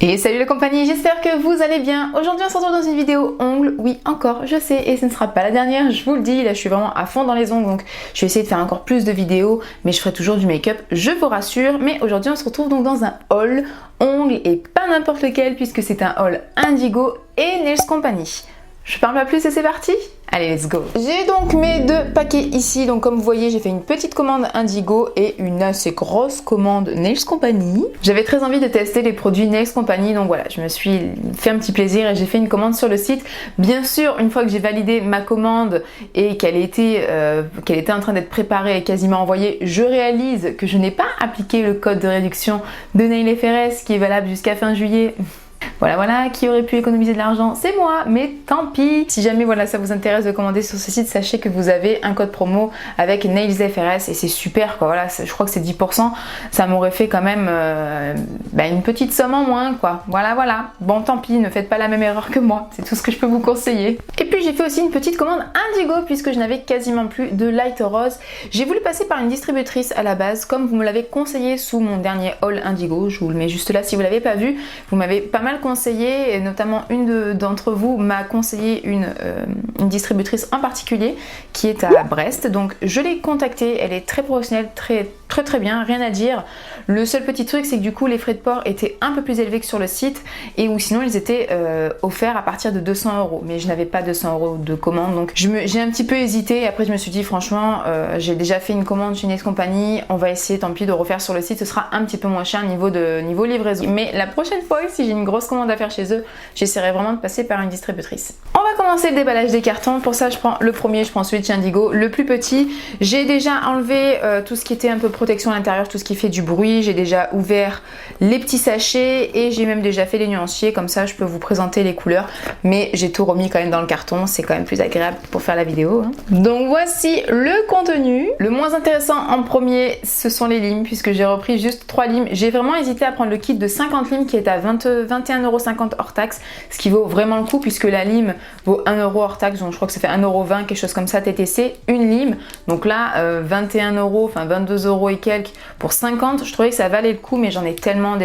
Et salut la compagnie, j'espère que vous allez bien. Aujourd'hui on se retrouve dans une vidéo ongles, oui encore je sais, et ce ne sera pas la dernière, je vous le dis, là je suis vraiment à fond dans les ongles, donc je vais essayer de faire encore plus de vidéos, mais je ferai toujours du make-up, je vous rassure. Mais aujourd'hui on se retrouve donc dans un haul ongles, et pas n'importe lequel, puisque c'est un haul Indigo et Nails Company. Je parle pas plus et c'est parti? Allez, let's go! J'ai donc mes deux paquets ici. Donc comme vous voyez, j'ai fait une petite commande Indigo et une assez grosse commande Nails Company. J'avais très envie de tester les produits Nails Company, donc voilà, je me suis fait un petit plaisir et j'ai fait une commande sur le site. Bien sûr, une fois que j'ai validé ma commande et qu'elle était en train d'être préparée et quasiment envoyée, je réalise que je n'ai pas appliqué le code de réduction de Nail FRS qui est valable jusqu'à fin juillet. Voilà, qui aurait pu économiser de l'argent, c'est moi, mais tant pis. Si jamais voilà, ça vous intéresse de commander sur ce site, sachez que vous avez un code promo avec Nails FRS et c'est super quoi. Voilà, je crois que c'est 10%, ça m'aurait fait quand même une petite somme en moins quoi. Voilà. Bon, tant pis, ne faites pas la même erreur que moi, c'est tout ce que je peux vous conseiller. Et puis j'ai fait aussi une petite commande Indigo puisque je n'avais quasiment plus de light rose. J'ai voulu passer par une distributrice à la base, comme vous me l'avez conseillé sous mon dernier haul Indigo. Je vous le mets juste là si vous l'avez pas vu. Vous m'avez pas mal conseillé, et notamment une d'entre vous m'a conseillé une distributrice en particulier qui est à Brest. Donc je l'ai contactée, elle est très professionnelle, très bien, rien à dire. Le seul petit truc, c'est que du coup les frais de port étaient un peu plus élevés que sur le site, et ou sinon ils étaient offerts à partir de 200 €, mais je n'avais pas 200 € de commande, donc j'ai un petit peu hésité. Après je me suis dit franchement, j'ai déjà fait une commande chez Nails Company, on va essayer tant pis de refaire sur le site, ce sera un petit peu moins cher niveau livraison. Mais la prochaine fois, si j'ai une grosse commande à faire chez eux, j'essaierai vraiment de passer par une distributrice. On va commencer le déballage des cartons. Pour ça je prends le premier, je prends celui de chez Indigo, le plus petit. J'ai déjà enlevé tout ce qui était un peu protection à l'intérieur, tout ce qui fait du bruit. J'ai déjà ouvert les petits sachets et j'ai même déjà fait les nuanciers, comme ça je peux vous présenter les couleurs, mais j'ai tout remis quand même dans le carton, c'est quand même plus agréable pour faire la vidéo hein. Donc voici le contenu. Le moins intéressant en premier, ce sont les limes, puisque j'ai repris juste 3 limes. J'ai vraiment hésité à prendre le kit de 50 limes qui est à 21,50 € hors taxe, ce qui vaut vraiment le coup puisque la lime vaut 1 € hors taxe, donc je crois que ça fait 1,20 €, quelque chose comme ça TTC, une lime. Donc là 21 €, enfin 22 € et quelques pour 50, je trouvais que ça valait le coup, mais j'en ai tellement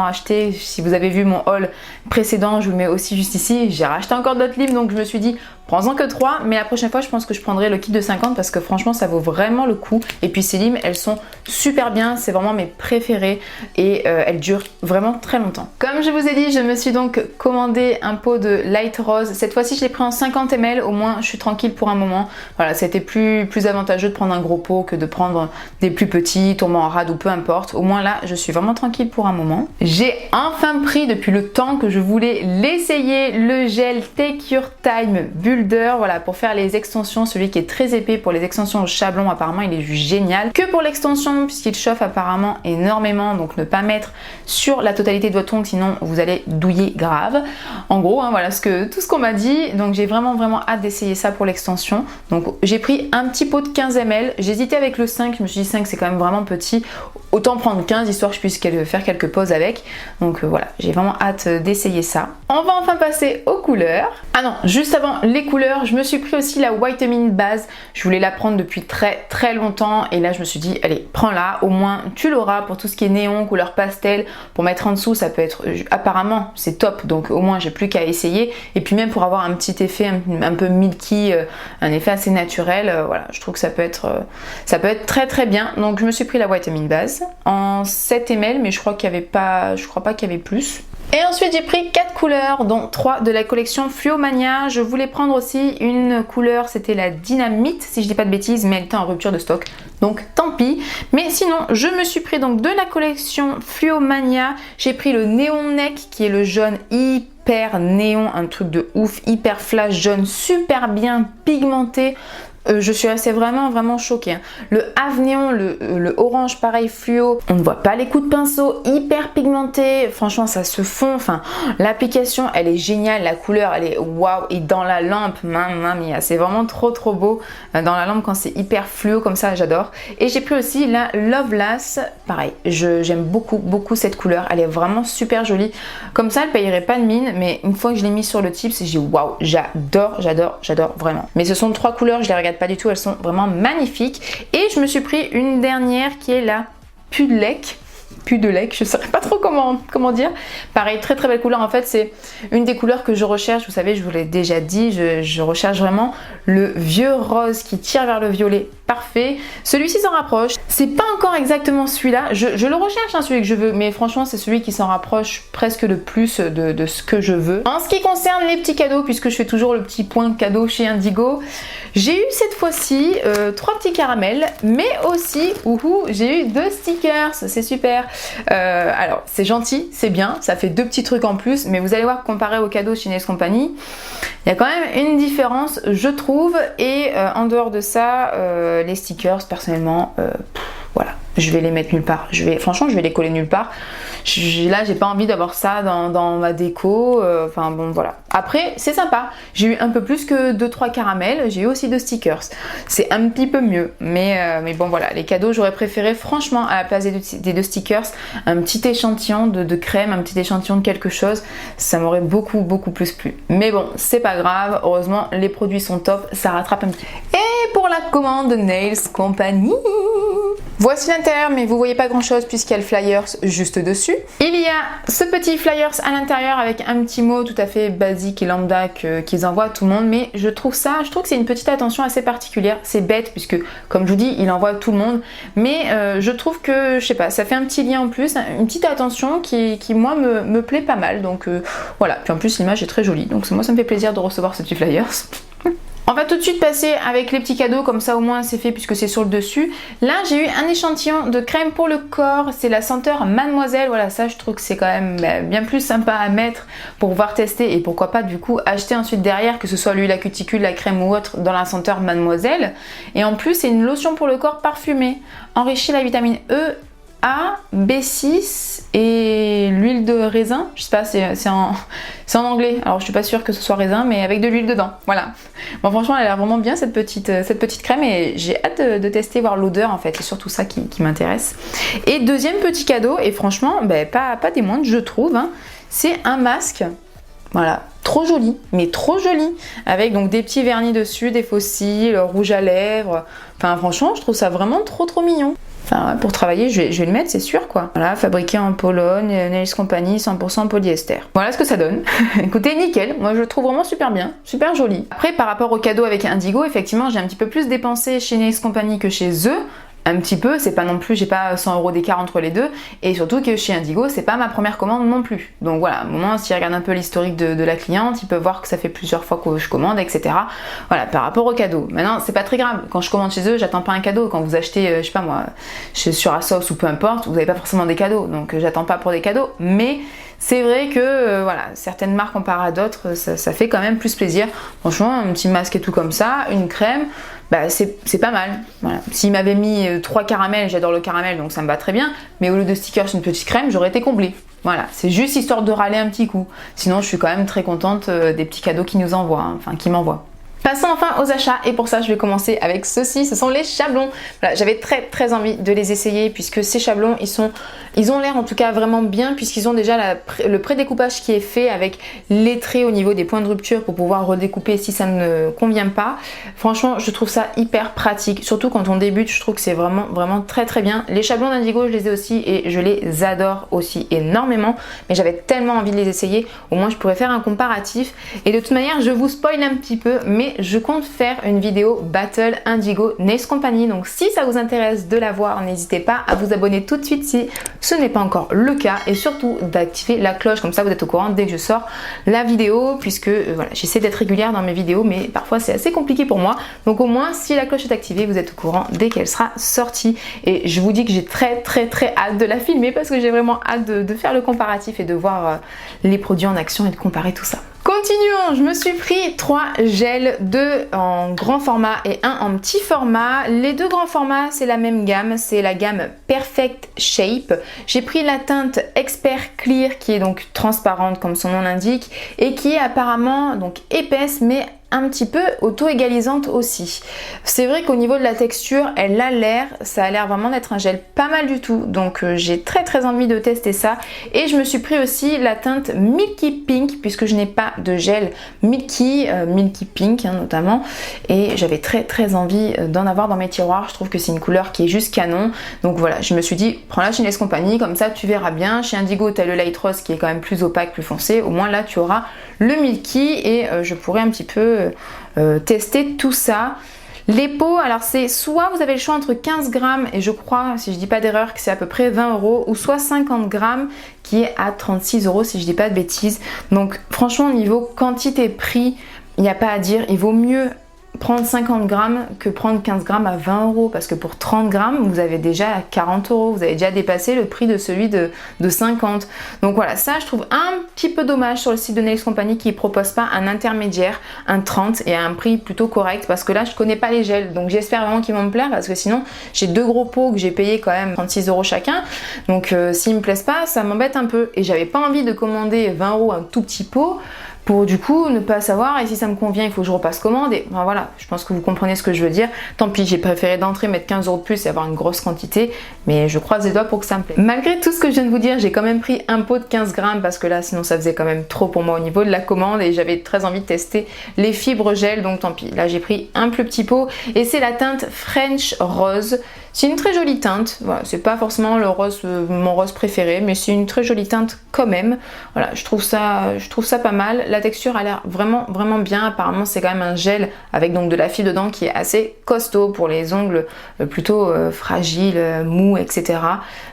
acheté. Si vous avez vu mon haul précédent, je vous le mets aussi juste ici, j'ai racheté encore d'autres limes, donc je me suis dit prends-en que 3, mais la prochaine fois je pense que je prendrai le kit de 50 parce que franchement ça vaut vraiment le coup. Et puis ces limes, elles sont super bien, c'est vraiment mes préférées et elles durent vraiment très longtemps. Comme je vous ai dit, je me suis donc commandé un pot de light rose. Cette fois-ci je l'ai pris en 50 ml, au moins je suis tranquille pour un moment. Voilà, c'était plus avantageux de prendre un gros pot que de prendre des plus petits, tombant en rade ou peu importe. Au moins là je suis vraiment tranquille pour un moment. J'ai enfin pris, depuis le temps que je voulais l'essayer, le gel Take Your Time Builder, voilà, pour faire les extensions, celui qui est très épais pour les extensions au chablon. Apparemment il est juste génial, que pour l'extension puisqu'il chauffe apparemment énormément, donc ne pas mettre sur la totalité de votre ongle sinon vous allez douiller grave. En gros hein, voilà tout ce qu'on m'a dit, donc j'ai vraiment hâte d'essayer ça pour l'extension. Donc j'ai pris un petit pot de 15 ml, j'hésitais avec le 5, je me suis dit 5 c'est quand même vraiment petit, autant prendre 15 histoire que je puisse faire quelques pauses avec. Donc voilà, j'ai vraiment hâte d'essayer ça. On va enfin passer aux couleurs. Ah non, juste avant les couleurs, je me suis pris aussi la Whitening base. Je voulais la prendre depuis très longtemps et là je me suis dit allez, prends-la, au moins tu l'auras pour tout ce qui est néon, couleur pastel, pour mettre en dessous, ça peut être, apparemment c'est top, donc au moins j'ai plus qu'à essayer. Et puis même pour avoir un petit effet un peu milky, un effet assez naturel, voilà, je trouve que ça peut être très bien. Donc je me suis pris la Whitening base en 7 ml, mais je crois pas qu'il y avait plus. Et ensuite j'ai pris 4 couleurs, dont 3 de la collection Fluo Mania. Je voulais prendre aussi une couleur, c'était la Dynamite si je dis pas de bêtises, mais elle était en rupture de stock, donc tant pis. Mais sinon je me suis pris donc de la collection Fluo Mania, j'ai pris le Neon Neck qui est le jaune hyper néon, un truc de ouf, hyper flash jaune, super bien pigmenté. Je suis restée vraiment choquée. Le Have Néon, le orange pareil fluo, on ne voit pas les coups de pinceau, hyper pigmenté, franchement ça se fond, enfin l'application elle est géniale, la couleur elle est waouh, et dans la lampe, mamma mia, c'est vraiment trop beau dans la lampe quand c'est hyper fluo comme ça, j'adore. Et j'ai pris aussi la Loveless, pareil, j'aime beaucoup cette couleur, elle est vraiment super jolie, comme ça elle payerait pas de mine, mais une fois que je l'ai mis sur le tips, j'ai dit waouh, j'adore vraiment. Mais ce sont 3 couleurs, je les regarde pas du tout, elles sont vraiment magnifiques. Et je me suis pris une dernière qui est la Pudlec. plus de lait, je ne saurais pas trop comment dire. Pareil, très très belle couleur. En fait, c'est une des couleurs que je recherche. Vous savez, je vous l'ai déjà dit, je recherche vraiment le vieux rose qui tire vers le violet. Parfait. Celui-ci s'en rapproche. C'est pas encore exactement celui-là. Je le recherche, hein, celui que je veux, mais franchement, c'est celui qui s'en rapproche presque le plus de ce que je veux. En ce qui concerne les petits cadeaux, puisque je fais toujours le petit point cadeau chez Indigo, j'ai eu cette fois-ci 3 petits caramels, mais aussi, j'ai eu 2 stickers. C'est super. Alors, c'est gentil, c'est bien. Ça fait 2 petits trucs en plus, mais vous allez voir, comparé aux cadeaux chez Nails Company, il y a quand même une différence, je trouve. Et en dehors de ça, les stickers, personnellement, voilà, je vais les mettre nulle part. Franchement, je vais les coller nulle part. Là, j'ai pas envie d'avoir ça dans ma déco. Enfin bon, voilà. Après, c'est sympa. J'ai eu un peu plus que 2-3 caramels. J'ai eu aussi 2 stickers. C'est un petit peu mieux. Mais bon, voilà. Les cadeaux, j'aurais préféré, franchement, à la place des 2 stickers, un petit échantillon de crème, un petit échantillon de quelque chose. Ça m'aurait beaucoup plus plu. Mais bon, c'est pas grave. Heureusement, les produits sont top. Ça rattrape un petit peu. Et pour la commande Nails Company, voici l'intérieur, mais vous voyez pas grand chose puisqu'il y a le flyers juste dessus. Il y a ce petit flyers à l'intérieur avec un petit mot tout à fait basique et lambda qu'ils envoient à tout le monde, mais je trouve que c'est une petite attention assez particulière. C'est bête puisque, comme je vous dis, il envoie à tout le monde, mais je trouve que, je sais pas, ça fait un petit lien en plus, une petite attention qui moi me plaît pas mal, donc voilà. Puis en plus l'image est très jolie, donc moi ça me fait plaisir de recevoir ce petit flyers. On va tout de suite passer avec les petits cadeaux, comme ça au moins c'est fait puisque c'est sur le dessus. Là j'ai eu un échantillon de crème pour le corps, c'est la senteur Mademoiselle. Voilà, ça je trouve que c'est quand même bien plus sympa à mettre pour pouvoir tester et pourquoi pas du coup acheter ensuite derrière, que ce soit l'huile à cuticule, la crème ou autre, dans la senteur Mademoiselle. Et en plus c'est une lotion pour le corps parfumée, enrichie la vitamine E, A, B6 et l'huile de raisin, je sais pas, c'est en anglais, alors je suis pas sûre que ce soit raisin, mais avec de l'huile dedans, voilà. Bon, franchement elle a l'air vraiment bien cette petite crème et j'ai hâte de tester, voir l'odeur en fait, c'est surtout ça qui m'intéresse. Et deuxième petit cadeau, et franchement pas des moindres je trouve, hein, c'est un masque. Voilà, trop joli, mais trop joli, avec donc des petits vernis dessus, des faux cils, rouge à lèvres. Enfin franchement je trouve ça vraiment trop mignon. Enfin, pour travailler, je vais le mettre, c'est sûr quoi. Voilà, fabriqué en Pologne, Nails Company, 100% polyester. Voilà ce que ça donne. Écoutez, nickel. Moi, je le trouve vraiment super bien, super joli. Après, par rapport au cadeau avec Indigo, effectivement, j'ai un petit peu plus dépensé chez Nails Company que chez eux. Un petit peu, c'est pas non plus, j'ai pas 100 € d'écart entre les deux, et surtout que chez Indigo, c'est pas ma première commande non plus. Donc voilà, au moment s'ils regardent un peu l'historique de la cliente, ils peuvent voir que ça fait plusieurs fois que je commande, etc. Voilà, par rapport au cadeau. Maintenant, c'est pas très grave, quand je commande chez eux, j'attends pas un cadeau. Quand vous achetez, je sais pas moi, sur Asos ou peu importe, vous avez pas forcément des cadeaux, donc j'attends pas pour des cadeaux, mais c'est vrai que voilà, certaines marques comparées à d'autres, ça fait quand même plus plaisir. Franchement, un petit masque et tout comme ça, une crème, c'est pas mal. Voilà. S'il m'avait mis 3 caramels, j'adore le caramel donc ça me va très bien, mais au lieu de stickers, une petite crème, j'aurais été comblée. Voilà, c'est juste histoire de râler un petit coup. Sinon, je suis quand même très contente des petits cadeaux qu'ils nous envoient, hein, enfin qu'ils m'envoient. Passons enfin aux achats et pour ça je vais commencer avec ceci, ce sont les chablons. Voilà, j'avais très envie de les essayer puisque ces chablons ils ont l'air en tout cas vraiment bien puisqu'ils ont déjà le pré-découpage qui est fait avec les traits au niveau des points de rupture pour pouvoir redécouper si ça ne convient pas. Franchement je trouve ça hyper pratique, surtout quand on débute, je trouve que c'est vraiment très bien. Les chablons d'Indigo je les ai aussi et je les adore aussi énormément, mais j'avais tellement envie de les essayer, au moins je pourrais faire un comparatif et de toute manière je vous spoil un petit peu, mais je compte faire une vidéo Battle Indigo Nails Company, donc si ça vous intéresse de la voir, n'hésitez pas à vous abonner tout de suite si ce n'est pas encore le cas et surtout d'activer la cloche, comme ça vous êtes au courant dès que je sors la vidéo, puisque voilà, j'essaie d'être régulière dans mes vidéos mais parfois c'est assez compliqué pour moi, donc au moins si la cloche est activée vous êtes au courant dès qu'elle sera sortie. Et je vous dis que j'ai très hâte de la filmer parce que j'ai vraiment hâte de faire le comparatif et de voir les produits en action et de comparer tout ça. Continuons, je me suis pris 3 gels, 2 en grand format et 1 en petit format. Les 2 grands formats, c'est la même gamme, c'est la gamme Perfect Shape. J'ai pris la teinte Expert Clear qui est donc transparente comme son nom l'indique et qui est apparemment donc épaisse mais un petit peu auto-égalisante aussi. C'est vrai qu'au niveau de la texture, ça a l'air vraiment d'être un gel pas mal du tout. Donc j'ai très envie de tester ça. Et je me suis pris aussi la teinte Milky Pink, puisque je n'ai pas de gel Milky Pink notamment. Et j'avais très envie d'en avoir dans mes tiroirs. Je trouve que c'est une couleur qui est juste canon. Donc voilà, je me suis dit, prends-la chez Nails Company, comme ça tu verras bien. Chez Indigo, tu as le Light Rose qui est quand même plus opaque, plus foncé. Au moins là, tu auras le Milky et je pourrais un petit peu tester tout ça. Les pots, alors c'est soit vous avez le choix entre 15 grammes et je crois, si je dis pas d'erreur, que c'est à peu près 20 €, ou soit 50 grammes qui est à 36 € si je dis pas de bêtises. Donc franchement, au niveau quantité-prix, il n'y a pas à dire, il vaut mieux prendre 50 grammes que prendre 15 grammes à 20 € parce que pour 30 grammes vous avez déjà 40 €, vous avez déjà dépassé le prix de celui de 50. Donc voilà, ça je trouve un petit peu dommage sur le site de Nails Company qui ne propose pas un intermédiaire, un 30 et à un prix plutôt correct, parce que là je connais pas les gels, donc j'espère vraiment qu'ils vont me plaire, parce que sinon j'ai deux gros pots que j'ai payé quand même 36 € chacun, donc s'ils me plaisent pas, ça m'embête un peu et j'avais pas envie de commander 20 € un tout petit pot pour du coup ne pas savoir, et si ça me convient il faut que je repasse commande, et enfin, voilà, je pense que vous comprenez ce que je veux dire. Tant pis, j'ai préféré d'entrée mettre 15 € de plus et avoir une grosse quantité, mais je croise les doigts pour que ça me plaise. Malgré tout ce que je viens de vous dire, j'ai quand même pris un pot de 15 grammes parce que là sinon ça faisait quand même trop pour moi au niveau de la commande, et j'avais très envie de tester les fibres gel, donc tant pis. Là j'ai pris un plus petit pot et c'est la teinte French Rose. C'est une très jolie teinte, voilà, c'est pas forcément le rose, mon rose préféré, mais c'est une très jolie teinte quand même. Voilà, je trouve ça pas mal. La texture a l'air vraiment bien. Apparemment c'est quand même un gel avec donc de la fibre dedans qui est assez costaud pour les ongles plutôt fragiles, mous, etc.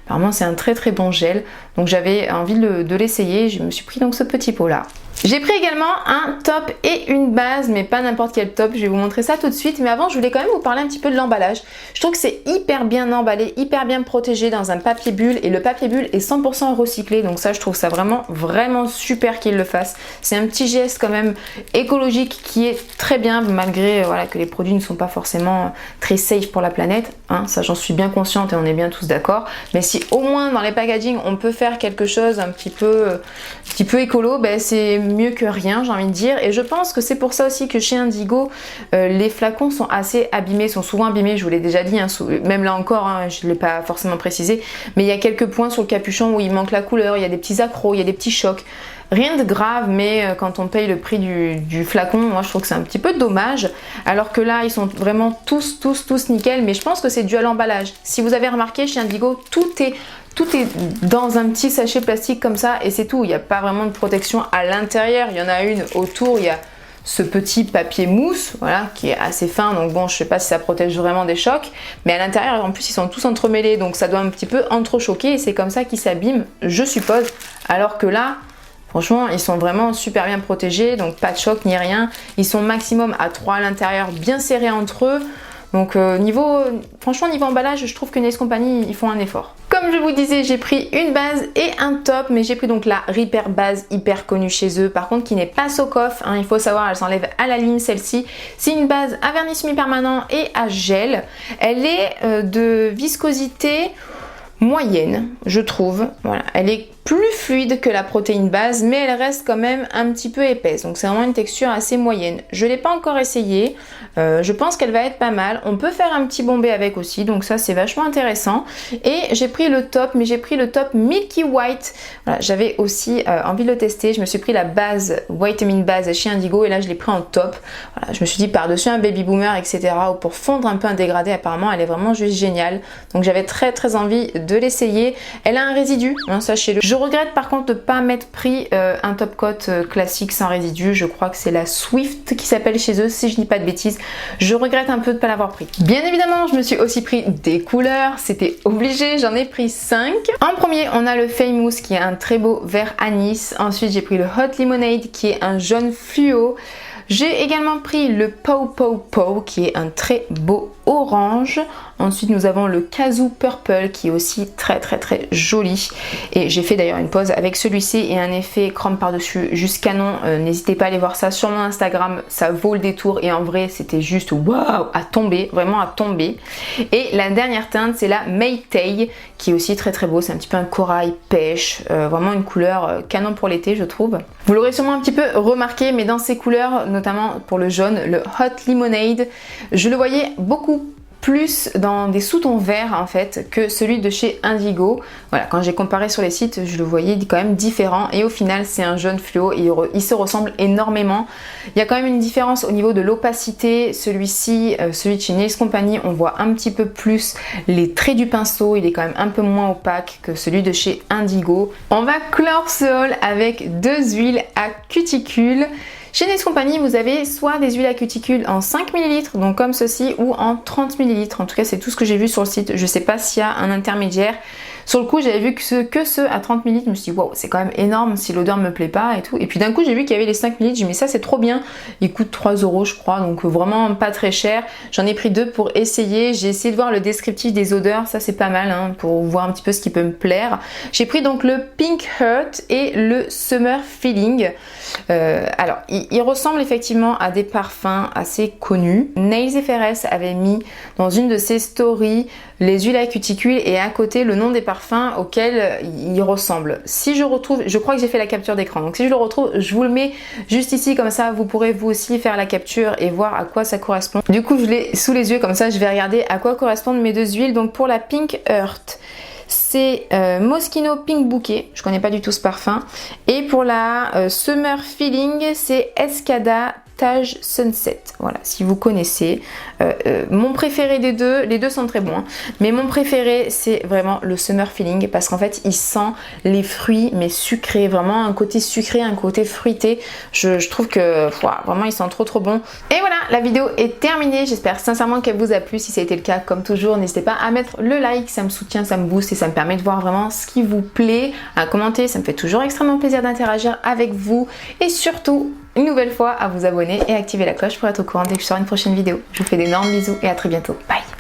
Apparemment c'est un très bon gel, donc j'avais envie de l'essayer. Je me suis pris donc ce petit pot là. J'ai pris également un top et une base, mais pas n'importe quel top, je vais vous montrer ça tout de suite. Mais avant, je voulais quand même vous parler un petit peu de l'emballage. Je trouve que c'est hyper bien emballé, hyper bien protégé dans un papier bulle, et le papier bulle est 100% recyclé, donc ça je trouve ça vraiment super qu'ils le fassent. C'est un petit geste quand même écologique qui est très bien, malgré voilà, que les produits ne sont pas forcément très safe pour la planète, hein, ça j'en suis bien consciente et on est bien tous d'accord. Mais si au moins dans les packaging on peut faire quelque chose un petit peu écolo, ben c'est mieux que rien, j'ai envie de dire. Et je pense que c'est pour ça aussi que chez Indigo les flacons sont assez abîmés, sont souvent abîmés, je vous l'ai déjà dit, hein, même là encore, hein, je ne l'ai pas forcément précisé, mais il y a quelques points sur le capuchon où il manque la couleur, il y a des petits accros, il y a des petits chocs. Rien de grave, mais quand on paye le prix du flacon, moi je trouve que c'est un petit peu dommage. Alors que là, ils sont vraiment tous nickel, mais je pense que c'est dû à l'emballage. Si vous avez remarqué, chez Indigo, tout est dans un petit sachet plastique comme ça, et c'est tout. Il n'y a pas vraiment de protection à l'intérieur. Il y en a une autour, il y a ce petit papier mousse, voilà, qui est assez fin, donc bon, je sais pas si ça protège vraiment des chocs, mais à l'intérieur, en plus, ils sont tous entremêlés, donc ça doit un petit peu entrechoquer, et c'est comme ça qu'ils s'abîment, je suppose. Alors que là, franchement, ils sont vraiment super bien protégés, donc pas de choc ni rien. Ils sont maximum à 3 à l'intérieur, bien serrés entre eux. Donc franchement, niveau emballage, je trouve que Nails Company, ils font un effort. Comme je vous disais, j'ai pris une base et un top, mais j'ai pris donc la Repair base, hyper connue chez eux, par contre qui n'est pas Sokoff, hein, il faut savoir, elle s'enlève à la lime celle-ci. C'est une base à vernis semi-permanent et à gel. Elle est de viscosité moyenne, je trouve. Voilà, elle est plus fluide que la protéine base, mais elle reste quand même un petit peu épaisse, donc c'est vraiment une texture assez moyenne. Je ne l'ai pas encore essayé, je pense qu'elle va être pas mal. On peut faire un petit bombé avec aussi, donc ça c'est vachement intéressant. Et j'ai pris le top, mais j'ai pris le top Milky White. Voilà, j'avais aussi envie de le tester. Je me suis pris la base Vitamin Base chez Indigo, et là je l'ai pris en top. Voilà, je me suis dit par-dessus un baby boomer, etc., ou pour fondre un peu un dégradé, apparemment elle est vraiment juste géniale. Donc j'avais très envie de l'essayer. Elle a un résidu, hein, sachez-le. Je regrette par contre de ne pas m'être pris un top coat classique sans résidu. Je crois que c'est la Swift qui s'appelle chez eux, si je dis pas de bêtises. Je regrette un peu de ne pas l'avoir pris. Bien évidemment, je me suis aussi pris des couleurs, c'était obligé, j'en ai pris 5. En premier, on a le Famous qui est un très beau vert anis. Ensuite, j'ai pris le Hot Lemonade qui est un jaune fluo. J'ai également pris le Pow Pow Pow qui est un très beau orange. Ensuite nous avons le Kazoo Purple qui est aussi très joli, et j'ai fait d'ailleurs une pose avec celui-ci et un effet chrome par dessus juste canon. N'hésitez pas à aller voir ça sur mon Instagram, ça vaut le détour, et en vrai c'était juste waouh, à tomber, vraiment à tomber. Et la dernière teinte c'est la Maytay qui est aussi très beau, c'est un petit peu un corail pêche, vraiment une couleur canon pour l'été je trouve. Vous l'aurez sûrement un petit peu remarqué, mais dans ces couleurs notamment pour le jaune, le Hot Lemonade. Je le voyais beaucoup plus dans des sous-tons verts en fait que celui de chez Indigo. Voilà, quand j'ai comparé sur les sites, je le voyais quand même différent et au final c'est un jaune fluo et il se ressemble énormément. Il y a quand même une différence au niveau de l'opacité. Celui-ci, celui de chez Nails Company, on voit un petit peu plus les traits du pinceau, il est quand même un peu moins opaque que celui de chez Indigo. On va clore ce haul avec deux huiles à cuticule. Chez Nails Company, vous avez soit des huiles à cuticule en 5 ml, donc comme ceci, ou en 30 ml. En tout cas, c'est tout ce que j'ai vu sur le site. Je ne sais pas s'il y a un intermédiaire. Sur le coup, j'avais vu que ceux à 30 ml. Je me suis dit, waouh, c'est quand même énorme si l'odeur ne me plaît pas et tout. Et puis d'un coup, j'ai vu qu'il y avait les 5 ml. J'ai dit, mais ça, c'est trop bien. Il coûte 3 € je crois, donc vraiment pas très cher. J'en ai pris deux pour essayer. J'ai essayé de voir le descriptif des odeurs. Ça, c'est pas mal hein, pour voir un petit peu ce qui peut me plaire. J'ai pris donc le Pink Heart et le Summer Feeling. Alors, il ressemble effectivement à des parfums assez connus. Nails FRS avait mis dans une de ses stories les huiles à cuticule et à côté le nom des parfums auxquels il ressemble. Si je retrouve, je crois que j'ai fait la capture d'écran, donc si je le retrouve, je vous le mets juste ici, comme ça vous pourrez vous aussi faire la capture et voir à quoi ça correspond. Du coup, je l'ai sous les yeux, comme ça je vais regarder à quoi correspondent mes deux huiles. Donc pour la Pink Heart, c'est Moschino Pink Bouquet, je connais pas du tout ce parfum. Et pour la Summer Feeling, c'est Escada Taj Sunset. Voilà, si vous connaissez. Mon préféré des deux, les deux sont très bons, hein, mais mon préféré c'est vraiment le Summer Feeling parce qu'en fait il sent les fruits mais sucrés, vraiment un côté sucré, un côté fruité. Je trouve que vraiment il sent trop bon. Et voilà, la vidéo est terminée. J'espère sincèrement qu'elle vous a plu. Si ça a été le cas, comme toujours, n'hésitez pas à mettre le like, ça me soutient, ça me booste et ça me permet de voir vraiment ce qui vous plaît, à commenter, ça me fait toujours extrêmement plaisir d'interagir avec vous et surtout une nouvelle fois à vous abonner et activer la cloche pour être au courant dès que je sors une prochaine vidéo. Je vous fais d'énormes bisous et à très bientôt. Bye!